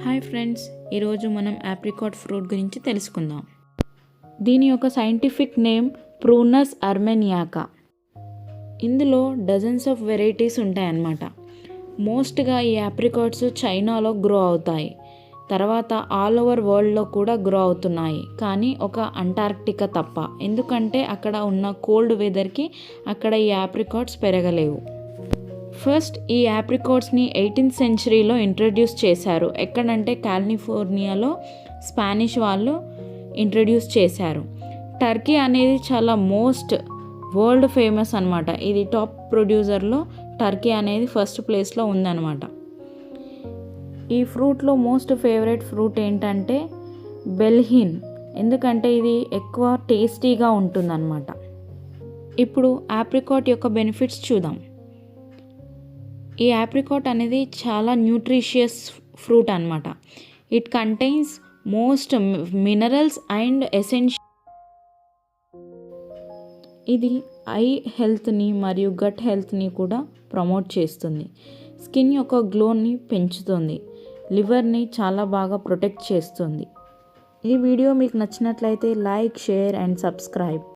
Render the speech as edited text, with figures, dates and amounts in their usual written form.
Hi friends, ఈరోజు మనం apricot fruit గురించి తెలుసుకుందాం. దీని యొక్క సైంటిఫిక్ నేమ్ ప్రూనస్ అర్మెనియాకా. ఇందులో డజన్స్ ఆఫ్ వెరైటీస్ ఉంటాయన్నమాట. మోస్ట్గా ఈ ఆప్రికాట్స్ చైనాలో గ్రో అవుతాయి. తర్వాత ఆల్ ఓవర్ వరల్డ్లో కూడా గ్రో అవుతున్నాయి, కానీ ఒక అంటార్క్టికా తప్ప. ఎందుకంటే అక్కడ ఉన్న కోల్డ్ వెదర్కి అక్కడ ఈ ఆప్రికాట్స్ పెరగలేవు. ఫస్ట్ ఈ ఆప్రికాట్స్ని 18th సెంచరీలో ఇంట్రడ్యూస్ చేశారు. ఎక్కడంటే కాలిఫోర్నియాలో స్పానిష్ వాళ్ళు ఇంట్రడ్యూస్ చేశారు. టర్కీ అనేది చాలా మోస్ట్ వరల్డ్ ఫేమస్ అనమాట. ఇది టాప్ ప్రొడ్యూసర్లో టర్కీ అనేది ఫస్ట్ ప్లేస్లో ఉందన్నమాట. ఈ ఫ్రూట్లో మోస్ట్ ఫేవరెట్ ఫ్రూట్ ఏంటంటే బెల్హిన్, ఎందుకంటే ఇది ఎక్కువ టేస్టీగా ఉంటుందన్నమాట. ఇప్పుడు ఆప్రికాట్ యొక్క బెనిఫిట్స్ చూద్దాం. ఈ ఆప్రికాట్ అనేది చాలా న్యూట్రిషియస్ ఫ్రూట్ అనమాట. It contains most minerals and essential. ఇది ఐ హెల్త్ని మరియు గట్ హెల్త్ని కూడా ప్రమోట్ చేస్తుంది. స్కిన్ యొక్క గ్లోని పెంచుతుంది. లివర్ని చాలా బాగా ప్రొటెక్ట్ చేస్తుంది. ఈ వీడియో మీకు నచ్చినట్లయితే లైక్, షేర్ అండ్ సబ్స్క్రైబ్.